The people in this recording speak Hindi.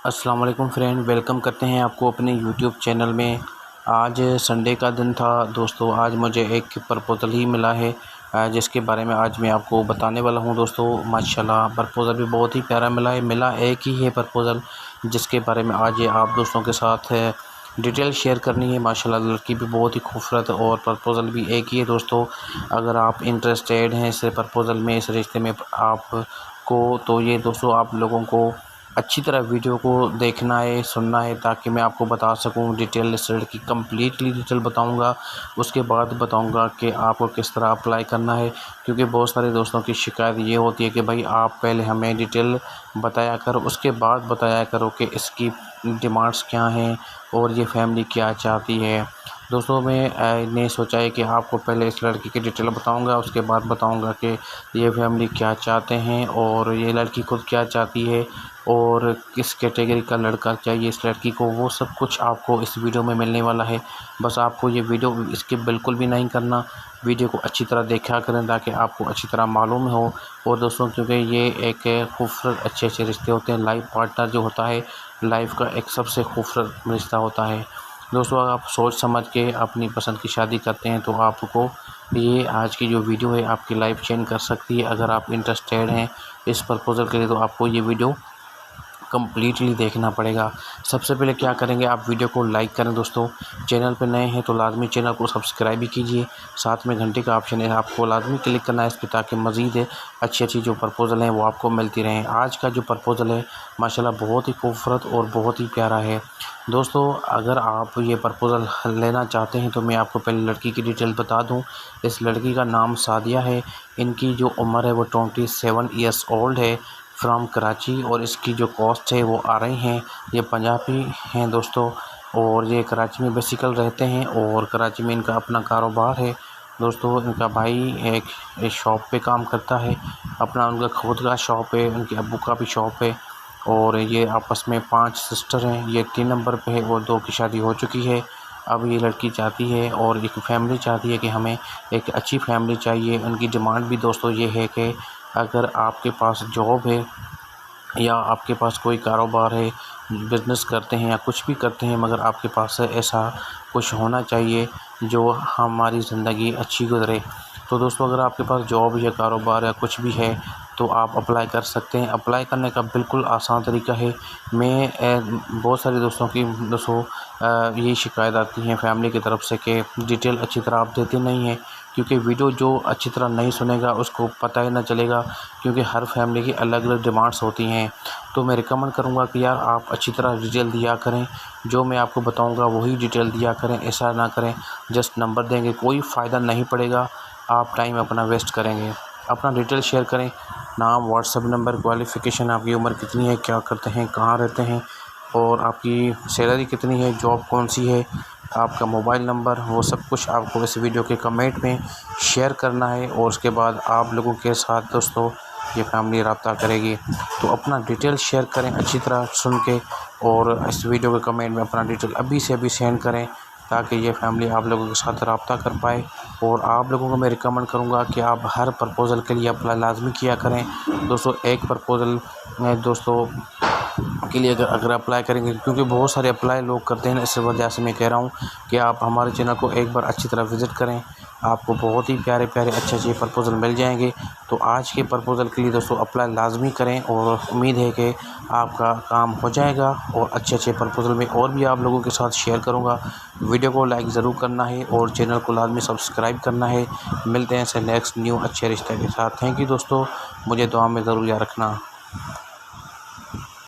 अस्सलाम वालेकुम फ्रेंड, वेलकम करते हैं आपको अपने यूट्यूब चैनल में। आज संडे का दिन था दोस्तों। आज मुझे एक प्रपोज़ल ही मिला है जिसके बारे में आज मैं आपको बताने वाला हूं दोस्तों। माशाल्लाह प्रपोज़ल भी बहुत ही प्यारा मिला एक ही है प्रपोज़ल जिसके बारे में आज ये आप दोस्तों के साथ डिटेल शेयर करनी है। माशाल्लाह लड़की भी बहुत ही खूबसूरत और प्रपोज़ल भी एक ही है दोस्तों। अगर आप इंटरेस्टेड हैं इस प्रपोज़ल में, इस रिश्ते में आपको, तो ये दोस्तों आप लोगों को अच्छी तरह वीडियो को देखना है, सुनना है, ताकि मैं आपको बता सकूं डिटेल इस लड़की की कंप्लीटली डिटेल बताऊंगा। उसके बाद बताऊंगा कि आपको किस तरह अप्लाई करना है, क्योंकि बहुत सारे दोस्तों की शिकायत ये होती है कि भाई आप पहले हमें डिटेल बताया करो, उसके बाद बताया करो कि इसकी डिमांड्स क्या हैं और ये फैमिली क्या चाहती है। दोस्तों मैंने सोचा है कि आपको पहले इस लड़की की डिटेल बताऊंगा, उसके बाद बताऊंगा कि ये फैमिली क्या चाहते हैं और ये लड़की खुद क्या चाहती है और किस कैटेगरी का लड़का चाहिए इस लड़की को। वो सब कुछ आपको इस वीडियो में मिलने वाला है। बस आपको ये वीडियो इसके बिल्कुल भी नहीं करना, वीडियो को अच्छी तरह देखा करें ताकि आपको अच्छी तरह मालूम हो। और दोस्तों क्योंकि ये एक खूबसूरत अच्छे रिश्ते होते हैं, लाइफ पार्टनर जो होता है लाइफ का एक सबसे खूबसूरत रिश्ता होता है दोस्तों। अगर आप सोच समझ के अपनी पसंद की शादी करते हैं तो आपको ये आज की जो वीडियो है आपकी लाइफ चेंज कर सकती है। अगर आप इंटरेस्टेड हैं इस प्रपोज़ल के लिए तो आपको ये वीडियो कंप्लीटली देखना पड़ेगा। सबसे पहले क्या करेंगे, आप वीडियो को लाइक करें दोस्तों। चैनल पे नए हैं तो लाजमी चैनल को सब्सक्राइब भी कीजिए, साथ में घंटे का ऑप्शन है आपको लाजमी क्लिक करना है इस पर, ताकि मज़ीद अच्छी जो प्रपोज़ल हैं वो आपको मिलती रहें। आज का जो प्रपोज़ल है माशाल्लाह बहुत ही खूबसूरत और बहुत ही प्यारा है दोस्तों। अगर आप ये प्रपोज़ल लेना चाहते हैं तो मैं आपको पहले लड़की की डिटेल बता दूँ। इस लड़की का नाम सादिया है, इनकी जो उम्र है वो 27 ईयर्स ओल्ड है, फ्रॉम कराची, और इसकी जो कॉस्ट है वो आ रही हैं, ये पंजाबी हैं दोस्तों और ये कराची में बेसिकल रहते हैं और कराची में इनका अपना कारोबार है दोस्तों। इनका भाई एक शॉप पे काम करता है, अपना उनका खुद का शॉप है, उनके अब्बू का भी शॉप है। और ये आपस में 5 सिस्टर हैं, ये 3 नंबर पे है और 2 की शादी हो चुकी है। अब ये लड़की चाहती है और एक फैमिली चाहती है कि हमें एक अच्छी फैमिली चाहिए। उनकी डिमांड भी दोस्तों ये है कि अगर आपके पास जॉब है या आपके पास कोई कारोबार है, बिज़नेस करते हैं या कुछ भी करते हैं, मगर आपके पास ऐसा कुछ होना चाहिए जो हमारी ज़िंदगी अच्छी गुजरे। तो दोस्तों अगर आपके पास जॉब या कारोबार या कुछ भी है तो आप अप्लाई कर सकते हैं। अप्लाई करने का बिल्कुल आसान तरीका है। बहुत सारे दोस्तों की यही शिकायत आती है फैमिली की तरफ से कि डिटेल अच्छी तरह आप देते नहीं हैं, क्योंकि वीडियो जो अच्छी तरह नहीं सुनेगा उसको पता ही ना चलेगा, क्योंकि हर फैमिली की अलग अलग डिमांड्स होती हैं। तो मैं रिकमेंड करूँगा कि यार आप अच्छी तरह डिटेल दिया करें, जो मैं आपको बताऊँगा वही डिटेल दिया करें। ऐसा ना करें जस्ट नंबर देंगे, कोई फ़ायदा नहीं पड़ेगा, आप टाइम अपना वेस्ट करेंगे। अपना डिटेल शेयर करें, नाम, व्हाट्सएप नंबर, क्वालिफ़िकेशन, आपकी उम्र कितनी है, क्या करते हैं, कहाँ रहते हैं और आपकी सैलरी कितनी है, जॉब कौन सी है, आपका मोबाइल नंबर, वो सब कुछ आपको इस वीडियो के कमेंट में शेयर करना है। और उसके बाद आप लोगों के साथ दोस्तों ये फैमिली रब्ता करेगी। तो अपना डिटेल शेयर करें अच्छी तरह सुन के, और इस वीडियो के कमेंट में अपना डिटेल अभी से अभी सेंड करें ताकि ये फैमिली आप लोगों के साथ रब्ता कर पाए। और आप लोगों को मैं रिकमेंड करूँगा कि आप हर प्रपोज़ल के लिए अप्लाई लाजमी किया करें दोस्तों। एक प्रपोज़ल में दोस्तों के लिए अगर अप्लाई करेंगे, क्योंकि बहुत सारे अप्लाई लोग करते हैं, इस वजह से मैं कह रहा हूँ कि आप हमारे चैनल को एक बार अच्छी तरह विज़िट करें, आपको बहुत ही प्यारे अच्छे प्रपोज़ल मिल जाएंगे। तो आज के प्रपोज़ल के लिए दोस्तों अप्लाई लाजमी करें और उम्मीद है कि आपका काम हो जाएगा। और अच्छे प्रपोज़ल में और भी आप लोगों के साथ शेयर करूँगा। वीडियो को लाइक ज़रूर करना है और चैनल को लाजमी सब्सक्राइब करना है। मिलते हैं नेक्स्ट न्यू अच्छे रिश्ते के साथ। थैंक यू दोस्तों, मुझे दुआ में ज़रूर याद रखना।